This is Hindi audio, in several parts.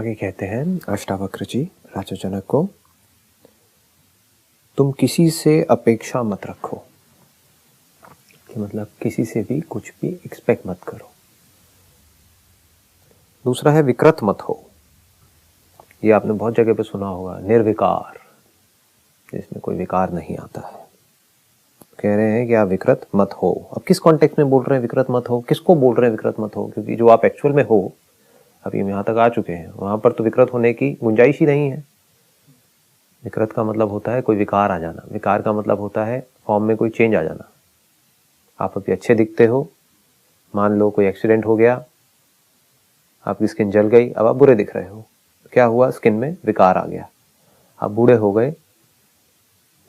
आगे कहते हैं अष्टावक्र जी राजा जनक को, तुम किसी से अपेक्षा मत रखो, कि मतलब किसी से भी कुछ भी एक्सपेक्ट मत करो। दूसरा है विकृत मत हो। ये आपने बहुत जगह पे सुना होगा, निर्विकार, जिसमें कोई विकार नहीं आता है। कह रहे हैं कि आप विकृत मत हो। अब किस कॉन्टेक्स्ट में बोल रहे हैं विकृत मत हो, किसको बोल रहे हैं विकृत मत हो? क्योंकि जो आप एक्चुअल में हो, अभी हम यहाँ तक आ चुके हैं, वहां पर तो विकृत होने की गुंजाइश ही नहीं है। विकृत का मतलब होता है कोई विकार आ जाना। विकार का मतलब होता है फॉर्म में कोई चेंज आ जाना। आप अभी अच्छे दिखते हो, मान लो कोई एक्सीडेंट हो गया, आपकी स्किन जल गई, अब आप बुरे दिख रहे हो। क्या हुआ? स्किन में विकार आ गया। आप बूढ़े हो गए,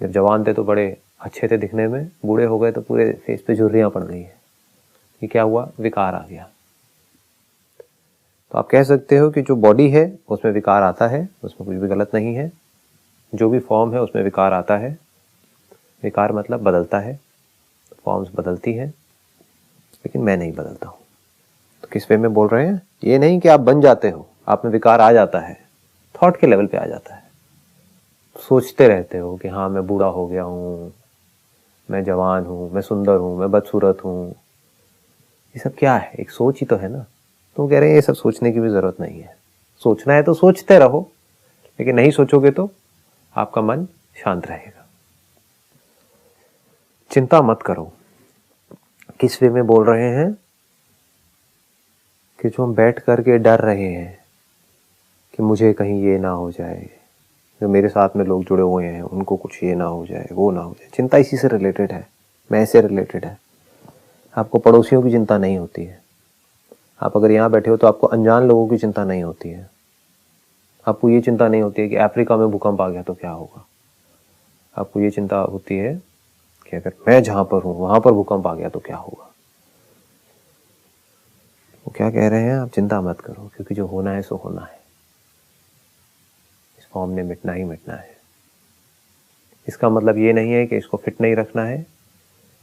जब जवान थे तो बड़े अच्छे थे दिखने में, बूढ़े हो गए तो पूरे फेस पे झुर्रियां पड़ गई है। ये क्या हुआ? विकार आ गया। तो आप कह सकते हो कि जो बॉडी है उसमें विकार आता है, उसमें कुछ भी गलत नहीं है। जो भी फॉर्म है उसमें विकार आता है। विकार मतलब बदलता है, फॉर्म्स बदलती है, लेकिन मैं नहीं बदलता हूँ। तो किस वे में बोल रहे हैं? ये नहीं कि आप बन जाते हो, आप में विकार आ जाता है, थॉट के लेवल पे आ जाता है। सोचते रहते हो कि हाँ मैं बूढ़ा हो गया हूँ, मैं जवान हूँ, मैं सुंदर हूँ, मैं बदसूरत हूँ। ये सब क्या है? एक सोच ही तो है ना। तो कह रहे हैं ये सब सोचने की भी जरूरत नहीं है। सोचना है तो सोचते रहो, लेकिन नहीं सोचोगे तो आपका मन शांत रहेगा। चिंता मत करो। किस वे में बोल रहे हैं? कि जो हम बैठ करके डर रहे हैं कि मुझे कहीं ये ना हो जाए, जो मेरे साथ में लोग जुड़े हुए हैं उनको कुछ ये ना हो जाए, वो ना हो जाए। चिंता इसी से रिलेटेड है, मैं से रिलेटेड है। आपको पड़ोसियों की चिंता नहीं होती है। आप अगर यहाँ बैठे हो तो आपको अनजान लोगों की चिंता नहीं होती है। आपको ये चिंता नहीं होती है कि अफ्रीका में भूकंप आ गया तो क्या होगा। आपको ये चिंता होती है कि अगर मैं जहां पर हूं वहां पर भूकंप आ गया तो क्या होगा। वो क्या कह रहे हैं? आप चिंता मत करो, क्योंकि जो होना है सो होना है। इस फॉर्म ने मिटना ही मिटना है। इसका मतलब ये नहीं है कि इसको फिट नहीं रखना है।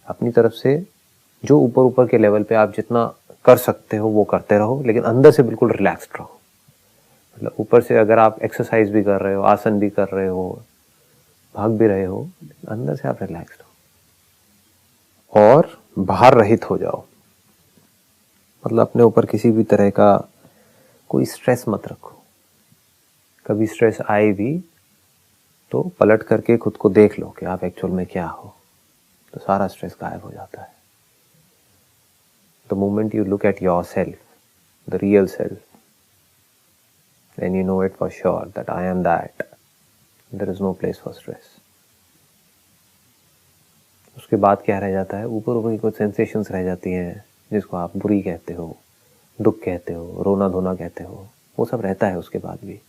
अपनी तरफ से जो ऊपर ऊपर के लेवल पे आप जितना कर सकते हो वो करते रहो, लेकिन अंदर से बिल्कुल रिलैक्स्ड रहो। मतलब ऊपर से अगर आप एक्सरसाइज भी कर रहे हो, आसन भी कर रहे हो, भाग भी रहे हो, अंदर से आप रिलैक्स्ड हो और भार रहित हो जाओ। मतलब अपने ऊपर किसी भी तरह का कोई स्ट्रेस मत रखो। कभी स्ट्रेस आए भी तो पलट करके खुद को देख लो कि आप एक्चुअल में क्या हो, तो सारा स्ट्रेस गायब हो जाता है। The moment you look at yourself, the real self, then you know it for sure that I am that. There is no place for stress. उसके बाद क्या रह जाता है? ऊपर ऊपर की कुछ सेंसेशंस रह जाती हैं, जिसको आप बुरी कहते हो, दुख कहते हो, रोना धोना कहते हो। वो सब रहता है उसके बाद भी,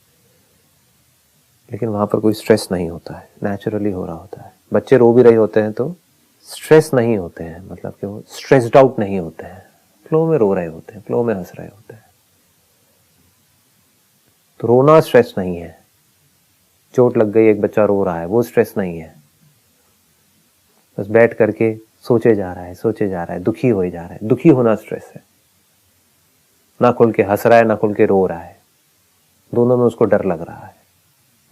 लेकिन वहां पर कोई स्ट्रेस नहीं होता है, नेचुरली हो रहा होता है। बच्चे रो भी रहे होते हैं तो स्ट्रेस नहीं होते हैं, मतलब कि वो स्ट्रेस्ड आउट नहीं होते हैं, फ्लो में रो रहे होते हैं, फ्लो में हंस रहे होते हैं। तो रोना स्ट्रेस नहीं है। चोट लग गई, एक बच्चा रो रहा है, वो स्ट्रेस नहीं है। बस बैठ करके सोचे जा रहा है, सोचे जा रहा है, दुखी हो जा रहा है। दुखी होना स्ट्रेस है। ना खुल के हंस रहा है, ना खुल के रो रहा है, दोनों में उसको डर लग रहा है,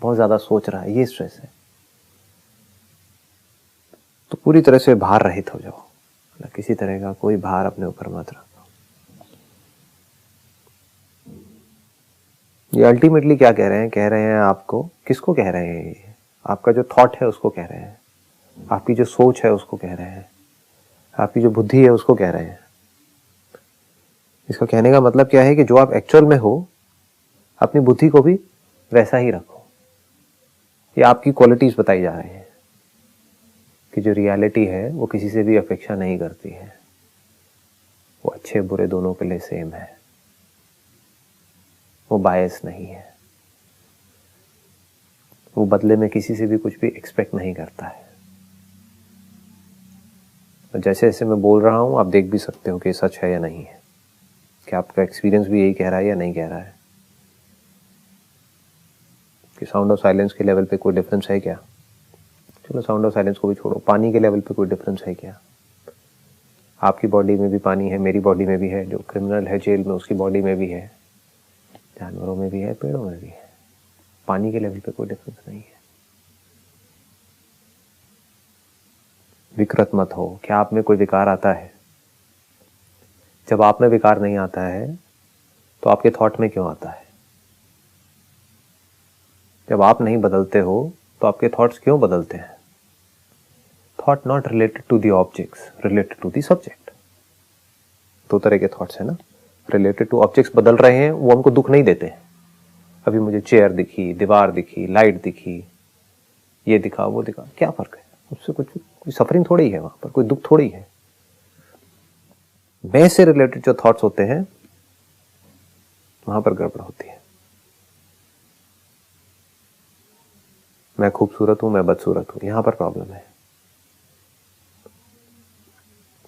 बहुत ज्यादा सोच रहा है, ये स्ट्रेस है। तो पूरी तरह से भार रहित हो जाओ। किसी तरह का कोई भार अपने ऊपर मत रखो। ये अल्टीमेटली क्या कह रहे हैं? कह रहे हैं आपको, किसको कह रहे हैं? ये आपका जो थॉट है उसको कह रहे हैं, आपकी जो सोच है उसको कह रहे हैं, आपकी जो बुद्धि है उसको कह रहे हैं। इसका कहने का मतलब क्या है कि जो आप एक्चुअल में हो, अपनी बुद्धि को भी वैसा ही रखो। ये आपकी क्वालिटीज बताई जा रही है कि जो रियलिटी है वो किसी से भी अपेक्षा नहीं करती है। वो अच्छे बुरे दोनों के लिए सेम है। वो बायस नहीं है। वो बदले में किसी से भी कुछ भी एक्सपेक्ट नहीं करता है। और जैसे जैसे मैं बोल रहा हूं, आप देख भी सकते हो कि सच है या नहीं है, कि आपका एक्सपीरियंस भी यही कह रहा है या नहीं कह रहा है। कि साउंड ऑफ साइलेंस के लेवल पे कोई डिफरेंस है क्या? चलो साउंड ऑफ साइलेंस को भी छोड़ो, पानी के लेवल पे कोई डिफरेंस है क्या? आपकी बॉडी में भी पानी है, मेरी बॉडी में भी है। जो क्रिमिनल है जेल में, उसकी बॉडी में भी है। जानवरों में भी है, पेड़ों में भी है, पानी के लेवल पे कोई डिफरेंस नहीं है। विकृत मत हो। क्या आप में कोई विकार आता है? जब आप में विकार नहीं आता है तो आपके थॉट में क्यों आता है? जब आप नहीं बदलते हो तो आपके थॉट्स क्यों बदलते हैं? Thought not related to the objects, related to the subject. दो तरह के थॉट्स है ना। रिलेटेड टू ऑब्जेक्ट्स बदल रहे हैं, वो हमको दुख नहीं देते हैं। अभी मुझे चेयर दिखी, दीवार दिखी, लाइट दिखी, ये दिखा, वो दिखा, क्या फर्क है उससे? कुछ कोई सफरिंग थोड़ी है, वहां पर कोई दुख थोड़ी है। मैं से रिलेटेड जो थॉट्स होते हैं वहां पर गड़बड़ होती है। मैं खूबसूरत हूं, मैं बदसूरत हूं, यहां पर प्रॉब्लम है।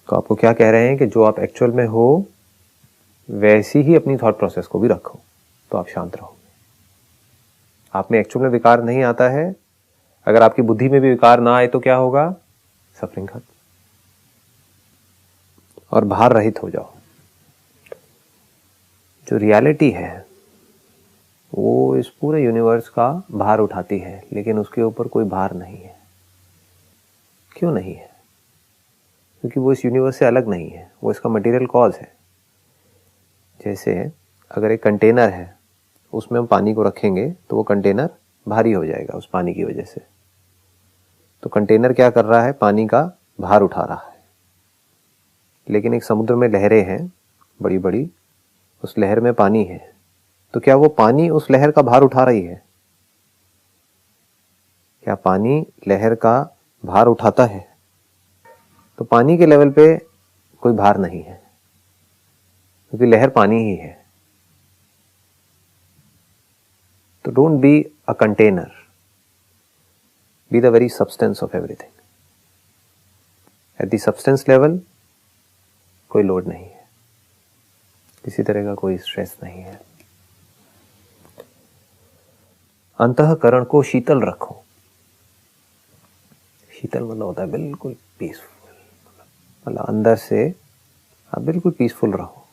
तो आपको क्या कह रहे हैं कि जो आप एक्चुअल में हो वैसी ही अपनी थॉट प्रोसेस को भी रखो, तो आप शांत रहोगे। आप में एक्चुअल में विकार नहीं आता है, अगर आपकी बुद्धि में भी विकार ना आए तो क्या होगा? सफरिंग खत्म, और भार रहित हो जाओ। जो रियलिटी है वो इस पूरे यूनिवर्स का भार उठाती है, लेकिन उसके ऊपर कोई भार नहीं है। क्यों नहीं है? क्योंकि वो इस यूनिवर्स से अलग नहीं है, वो इसका मटेरियल कॉज है। जैसे अगर एक कंटेनर है, उसमें हम पानी को रखेंगे तो वो कंटेनर भारी हो जाएगा उस पानी की वजह से। तो कंटेनर क्या कर रहा है? पानी का भार उठा रहा है। लेकिन एक समुद्र में लहरें हैं बड़ी बड़ी, उस लहर में पानी है, तो क्या वो पानी उस लहर का भार उठा रही है? क्या पानी लहर का भार उठाता है? तो पानी के लेवल पे कोई भार नहीं है, क्योंकि लहर पानी ही है। तो don't be a container, be the very substance of everything. At the substance level कोई लोड नहीं है, किसी तरह का कोई स्ट्रेस नहीं है। अंतःकरण को शीतल रखो। शीतल मतलब होता है बिल्कुल पीसफुल, मतलब अंदर से आप बिल्कुल पीसफुल रहो।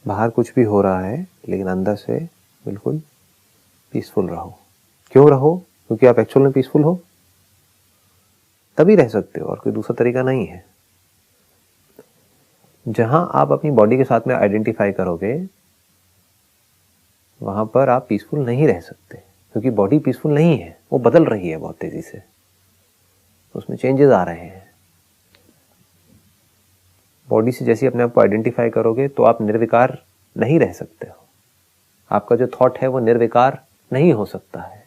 बाहर कुछ भी हो रहा है लेकिन अंदर से बिल्कुल पीसफुल रहो। क्यों रहो? क्योंकि आप एक्चुअल में पीसफुल हो, तभी रह सकते हो, और कोई दूसरा तरीका नहीं है। जहां आप अपनी बॉडी के साथ में आइडेंटिफाई करोगे वहां पर आप पीसफुल नहीं रह सकते, क्योंकि बॉडी पीसफुल नहीं है, वो बदल रही है बहुत तेजी से, उसमें चेंजेस आ रहे हैं। बॉडी से जैसे अपने आप को आइडेंटिफाई करोगे तो आप निर्विकार नहीं रह सकते हो। आपका जो थॉट है वो निर्विकार नहीं हो सकता है।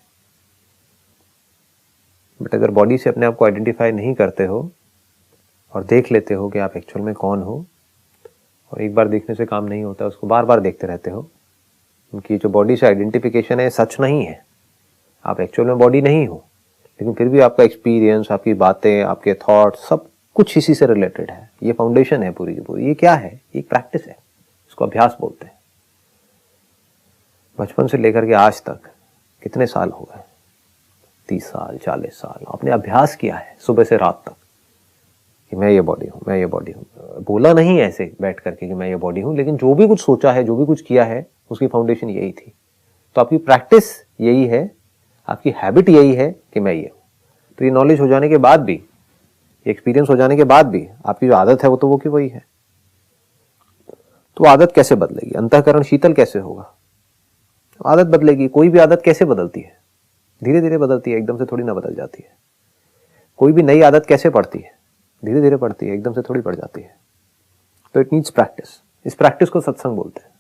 बट अगर बॉडी से अपने आप को आइडेंटिफाई नहीं करते हो और देख लेते हो कि आप एक्चुअल में कौन हो, और एक बार देखने से काम नहीं होता, उसको बार बार देखते रहते हो, उनकी जो बॉडी से आइडेंटिफिकेशन है सच नहीं है, आप एक्चुअल में बॉडी नहीं हो, लेकिन फिर भी आपका एक्सपीरियंस, आपकी बातें, आपके थॉट्स सब कुछ इसी से रिलेटेड है। ये फाउंडेशन है पूरी की पूरी। ये क्या है? एक प्रैक्टिस है, इसको अभ्यास बोलते हैं। बचपन से लेकर के आज तक कितने साल हो गए? 30 साल, 40 साल आपने अभ्यास किया है सुबह से रात तक कि मैं ये बॉडी हूं, मैं ये बॉडी हूं। बोला नहीं ऐसे बैठ करके कि मैं ये बॉडी हूं, लेकिन जो भी कुछ सोचा है, जो भी कुछ किया है, उसकी फाउंडेशन यही थी। तो आपकी प्रैक्टिस यही है, आपकी हैबिट यही है कि मैं ये हूं। तो ये नॉलेज हो जाने के बाद भी, एक्सपीरियंस हो जाने के बाद भी आपकी जो आदत है वो तो वो की वही है। तो आदत कैसे बदलेगी? अंतःकरण शीतल कैसे होगा? आदत बदलेगी। कोई भी आदत कैसे बदलती है? धीरे धीरे बदलती है, एकदम से थोड़ी ना बदल जाती है। कोई भी नई आदत कैसे पड़ती है? धीरे धीरे पड़ती है, एकदम से थोड़ी पड़ जाती है। तो इट नीड्स प्रैक्टिस। इस प्रैक्टिस को सत्संग बोलते हैं,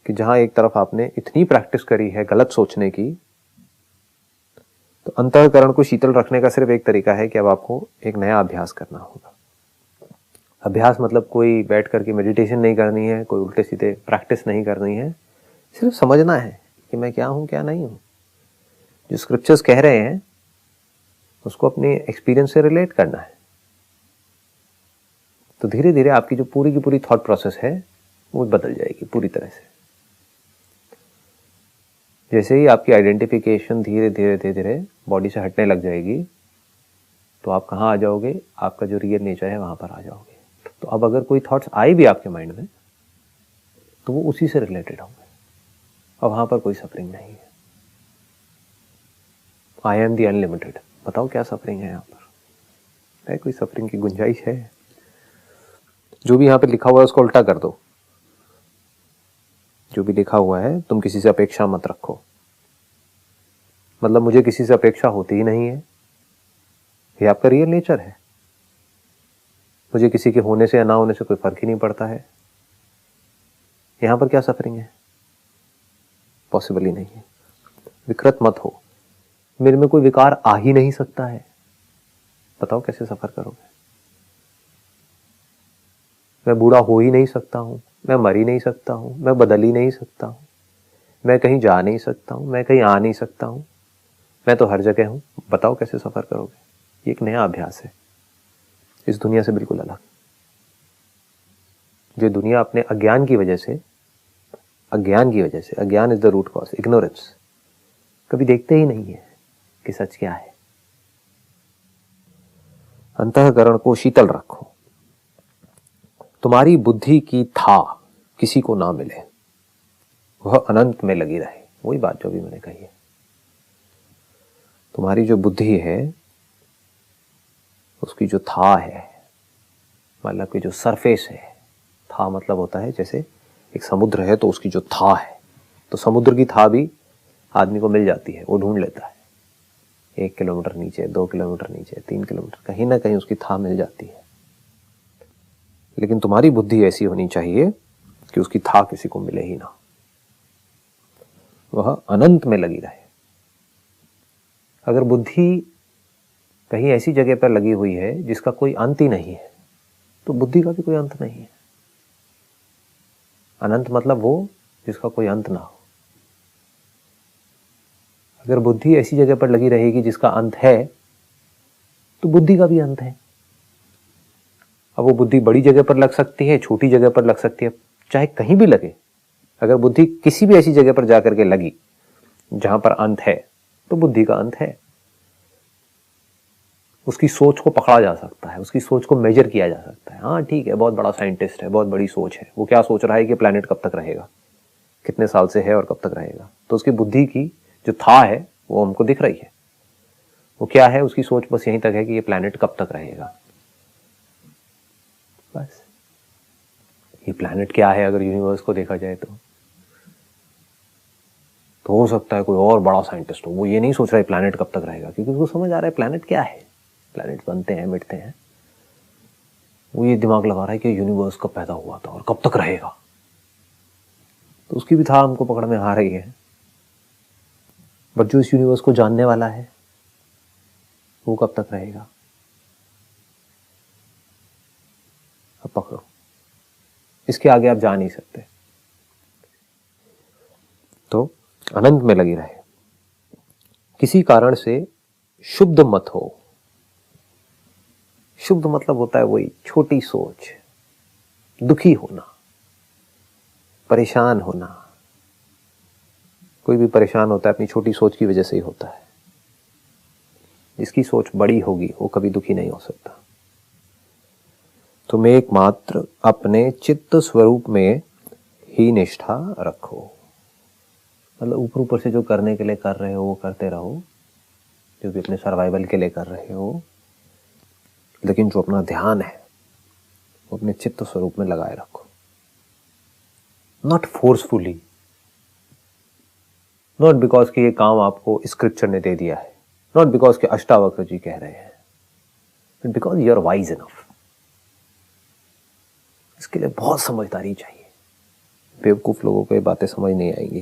कि जहां एक तरफ आपने इतनी प्रैक्टिस करी है गलत सोचने की, तो अंतःकरण को शीतल रखने का सिर्फ एक तरीका है कि अब आपको एक नया अभ्यास करना होगा। अभ्यास मतलब कोई बैठ करके मेडिटेशन नहीं करनी है, कोई उल्टे सीधे प्रैक्टिस नहीं करनी है, सिर्फ समझना है कि मैं क्या हूं, क्या नहीं हूं। जो स्क्रिप्चर्स कह रहे हैं उसको अपने एक्सपीरियंस से रिलेट करना है। तो धीरे धीरे आपकी जो पूरी की पूरी थॉट प्रोसेस है वो बदल जाएगी पूरी तरह से। जैसे ही आपकी आइडेंटिफिकेशन धीरे धीरे धीरे धीरे बॉडी से हटने लग जाएगी, तो आप कहाँ आ जाओगे? आपका जो रियल नेचर है वहां पर आ जाओगे। तो अब अगर कोई थॉट्स आए भी आपके माइंड में, तो वो उसी से रिलेटेड होंगे और वहां पर कोई सफरिंग नहीं है। आई एम दी अनलिमिटेड, बताओ क्या सफरिंग है यहाँ पर? है कोई सफरिंग की गुंजाइश है? जो भी यहाँ पे लिखा हुआ है उसको उल्टा कर दो। जो भी लिखा हुआ है, तुम किसी से अपेक्षा मत रखो, मतलब मुझे किसी से अपेक्षा होती ही नहीं है, ये आपका रियल नेचर है। मुझे किसी के होने से या ना होने से कोई फर्क ही नहीं पड़ता है। यहां पर क्या सफरिंग है? पॉसिबल ही नहीं है। विकृत मत हो, मेरे में कोई विकार आ ही नहीं सकता है, बताओ कैसे सफर करोगे? मैं बूढ़ा हो ही नहीं सकता हूं, मैं मर ही नहीं सकता हूं, मैं बदल ही नहीं सकता हूं, मैं कहीं जा नहीं सकता हूं, मैं कहीं आ नहीं सकता हूं, मैं तो हर जगह हूं, बताओ कैसे सफर करोगे? ये एक नया अभ्यास है, इस दुनिया से बिल्कुल अलग। जो दुनिया अपने अज्ञान की वजह से, अज्ञान is the root cause, ignorance, कभी देखते ही नहीं है कि सच क्या है। अंतःकरण को शीतल रखो, तुम्हारी बुद्धि की था किसी को ना मिले, वह अनंत में लगी रहे। वही बात जो भी मैंने कही है, तुम्हारी जो बुद्धि है उसकी जो था है, मतलब कि जो सरफेस है, था मतलब होता है जैसे एक समुद्र है तो उसकी जो था है, तो समुद्र की था भी आदमी को मिल जाती है, वो ढूंढ लेता है। 1 किलोमीटर नीचे, 2 किलोमीटर नीचे, 3 किलोमीटर, कहीं ना कहीं उसकी था मिल जाती है। लेकिन तुम्हारी बुद्धि ऐसी होनी चाहिए कि उसकी था किसी को मिले ही ना, वह अनंत में लगी रहे। अगर बुद्धि कहीं ऐसी जगह पर लगी हुई है जिसका कोई अंत ही नहीं है, तो बुद्धि का भी कोई अंत नहीं है। अनंत मतलब वो जिसका कोई अंत ना हो। अगर बुद्धि ऐसी जगह पर लगी रहेगी जिसका अंत है, तो बुद्धि का भी अंत है। अब वो बुद्धि बड़ी जगह पर लग सकती है, छोटी जगह पर लग सकती है, चाहे कहीं भी लगे। अगर बुद्धि किसी भी ऐसी जगह पर जाकर के लगी जहां पर अंत है, तो बुद्धि का अंत है। उसकी सोच को पकड़ा जा सकता है, उसकी सोच को मेजर किया जा सकता है। हाँ ठीक है, बहुत बड़ा साइंटिस्ट है, बहुत बड़ी सोच है, वो क्या सोच रहा है कि प्लैनेट कब तक रहेगा, कितने साल से है और कब तक रहेगा, तो उसकी बुद्धि की जो था है वो हमको दिख रही है। वो क्या है, उसकी सोच बस यहीं तक है कि ये प्लैनेट कब तक रहेगा, बस। ये प्लैनेट क्या है अगर यूनिवर्स को देखा जाए तो हो सकता है कोई और बड़ा साइंटिस्ट हो, वो ये नहीं सोच रहा है प्लैनेट कब तक रहेगा, क्योंकि उसको समझ आ रहा है प्लैनेट क्या है, प्लैनेट बनते हैं मिटते हैं। वो ये दिमाग लगा रहा है कि यूनिवर्स कब पैदा हुआ था और कब तक रहेगा, तो उसकी भी था हमको पकड़ में आ रही है। बट जो इस यूनिवर्स को जानने वाला है वो कब तक रहेगा, अब पकड़ो, इसके आगे आप जा नहीं सकते। तो अनंत में लगी रहे, किसी कारण से शुद्ध मत हो। शुद्ध मतलब होता है वही छोटी सोच, दुखी होना, परेशान होना। कोई भी परेशान होता है अपनी छोटी सोच की वजह से ही होता है। जिसकी सोच बड़ी होगी वो कभी दुखी नहीं हो सकता। तुम एकमात्र अपने चित्त स्वरूप में ही निष्ठा रखो, मतलब ऊपर ऊपर से जो करने के लिए कर रहे हो वो करते रहो, जो भी अपने सर्वाइवल के लिए कर रहे हो, लेकिन जो अपना ध्यान है वो अपने चित्त स्वरूप में लगाए रखो। नॉट फोर्सफुली, नॉट बिकॉज कि ये काम आपको स्क्रिप्चर ने दे दिया है, नॉट बिकॉज कि अष्टावक्र जी कह रहे हैं, but because you are wise enough. इसके लिए बहुत समझदारी चाहिए। बेवकूफ लोगों को ये बातें समझ नहीं आएंगी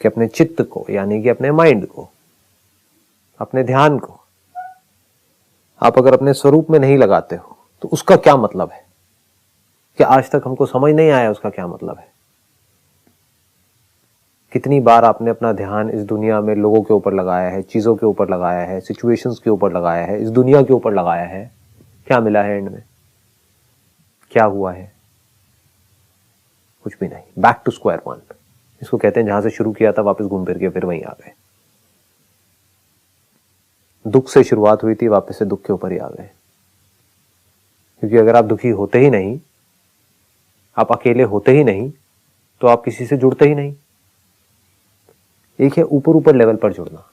कि अपने चित्त को, यानी कि अपने माइंड को, अपने ध्यान को आप अगर अपने स्वरूप में नहीं लगाते हो तो उसका क्या मतलब है, कि आज तक हमको समझ नहीं आया उसका क्या मतलब है। कितनी बार आपने अपना ध्यान इस दुनिया में लोगों के ऊपर लगाया है, चीजों के ऊपर लगाया है, सिचुएशंस के ऊपर लगाया है, इस दुनिया के ऊपर लगाया है, क्या मिला है एंड में, क्या हुआ है? कुछ भी नहीं। बैक टू स्क्वायर वन, इसको कहते हैं। जहां से शुरू किया था वापस घूम फिर के फिर वहीं आ गए। दुख से शुरुआत हुई थी, वापस से दुख के ऊपर ही आ गए। क्योंकि अगर आप दुखी होते ही नहीं आप अकेले होते ही नहीं तो आप किसी से जुड़ते ही नहीं। एक है ऊपर ऊपर लेवल पर जुड़ना,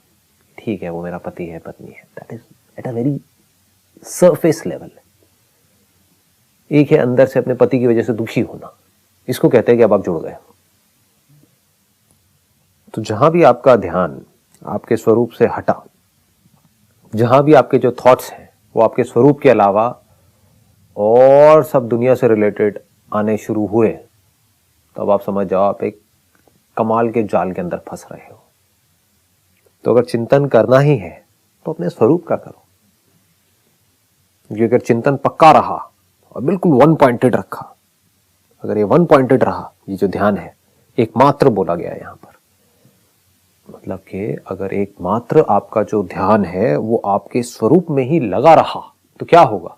ठीक है वो मेरा पति है पत्नी है, that is at a very surface level. एक है अंदर से अपने पति की वजह से दुखी होना, इसको कहते हैं कि अब आप जुड़ गए। तो जहां भी आपका ध्यान आपके स्वरूप से हटा, जहां भी आपके जो थॉट्स हैं वो आपके स्वरूप के अलावा और सब दुनिया से रिलेटेड आने शुरू हुए, तो अब आप समझ जाओ आप एक कमाल के जाल के अंदर फंस रहे हो। तो अगर चिंतन करना ही है तो अपने स्वरूप का करो। क्योंकि अगर चिंतन पक्का रहा और बिल्कुल वन पॉइंटेड रखा, अगर ये वन पॉइंटेड रहा, ये जो ध्यान है एकमात्र बोला गया है यहां पर, मतलब कि अगर एकमात्र आपका जो ध्यान है वो आपके स्वरूप में ही लगा रहा तो क्या होगा?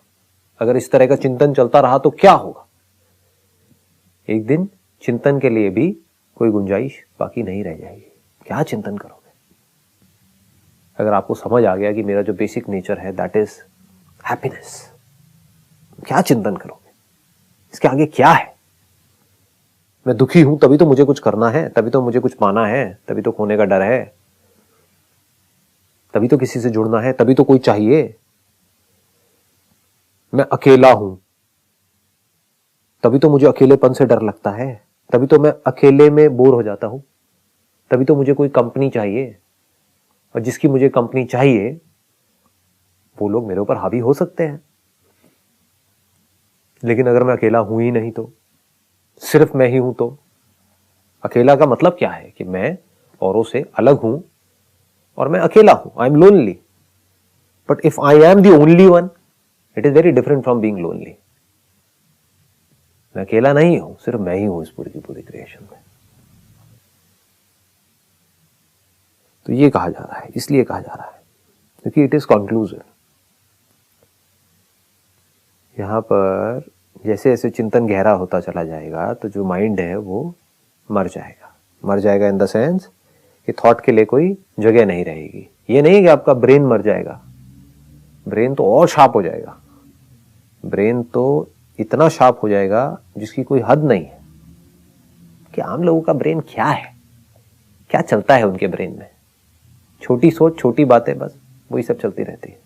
अगर इस तरह का चिंतन चलता रहा तो क्या होगा? एक दिन चिंतन के लिए भी कोई गुंजाइश बाकी नहीं रह जाएगी। क्या चिंतन करोगे? अगर आपको समझ आ गया कि मेरा जो बेसिक नेचर है दैट इज हैप्पीनेस, क्या चिंतन करोगे? इसके आगे क्या है? मैं दुखी हूं तभी तो मुझे कुछ करना है, तभी तो मुझे कुछ पाना है, तभी तो खोने का डर है, तभी तो किसी से जुड़ना है, तभी तो कोई चाहिए। मैं अकेला हूं तभी तो मुझे अकेलेपन से डर लगता है, तभी तो मैं अकेले में बोर हो जाता हूं, तभी तो मुझे कोई कंपनी चाहिए, और जिसकी मुझे कंपनी चाहिए वो लोग मेरे ऊपर हावी हो सकते हैं। लेकिन अगर मैं अकेला हूं ही नहीं तो, सिर्फ मैं ही हूं तो, अकेला का मतलब क्या है कि मैं औरों से अलग हूं और मैं अकेला हूं, I am lonely. But if I am the only one, it is very different from being lonely. मैं अकेला नहीं हूं, सिर्फ मैं ही हूं इस पूरी की पूरी क्रिएशन में। तो ये कहा जा रहा है, इसलिए कहा जा रहा है क्योंकि इट इज कंक्लूसिव। यहां पर जैसे जैसे चिंतन गहरा होता चला जाएगा तो जो माइंड है वो मर जाएगा। मर जाएगा इन द सेंस कि थॉट के लिए कोई जगह नहीं रहेगी। ये नहीं कि आपका ब्रेन मर जाएगा, ब्रेन तो और शार्प हो जाएगा। ब्रेन तो इतना शार्प हो जाएगा जिसकी कोई हद नहीं है। कि आम लोगों का ब्रेन क्या है, क्या चलता है उनके ब्रेन में? छोटी सोच, छोटी बातें, बस वही सब चलती रहती है।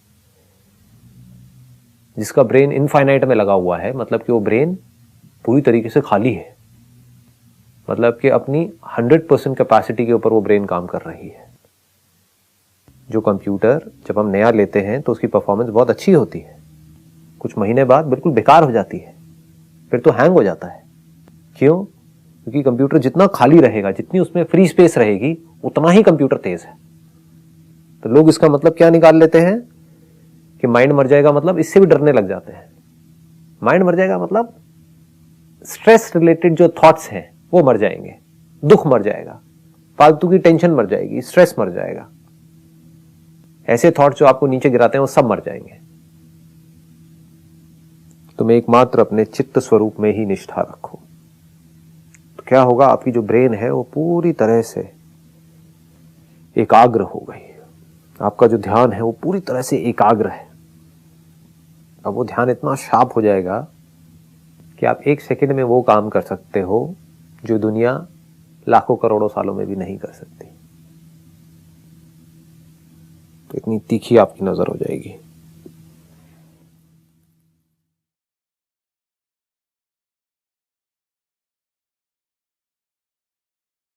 जिसका ब्रेन इनफाइनाइट में लगा हुआ है, मतलब कि वो ब्रेन पूरी तरीके से खाली है, मतलब कि अपनी 100% कैपेसिटी के ऊपर वो ब्रेन काम कर रही है। जो कंप्यूटर जब हम नया लेते हैं तो उसकी परफॉर्मेंस बहुत अच्छी होती है, कुछ महीने बाद बिल्कुल बेकार हो जाती है, फिर तो हैंग हो जाता है। क्यों? क्योंकि कंप्यूटर जितना खाली रहेगा, जितनी उसमें फ्री स्पेस रहेगी, उतना ही कंप्यूटर तेज है। तो लोग इसका मतलब क्या निकाल लेते हैं कि माइंड मर जाएगा, मतलब इससे भी डरने लग जाते हैं। माइंड मर जाएगा मतलब स्ट्रेस रिलेटेड जो थॉट्स हैं वो मर जाएंगे, दुख मर जाएगा, फालतू की टेंशन मर जाएगी, स्ट्रेस मर जाएगा, ऐसे थॉट जो आपको नीचे गिराते हैं वो सब मर जाएंगे। तुम एकमात्र अपने चित्त स्वरूप में ही निष्ठा रखो। तो क्या होगा? आपकी जो ब्रेन है वो पूरी तरह से एकाग्र हो गई। आपका जो ध्यान है वो पूरी तरह से एकाग्र है। अब वो ध्यान इतना शार्प हो जाएगा कि आप एक सेकंड में वो काम कर सकते हो जो दुनिया लाखों करोड़ों सालों में भी नहीं कर सकती। तो इतनी तीखी आपकी नजर हो जाएगी।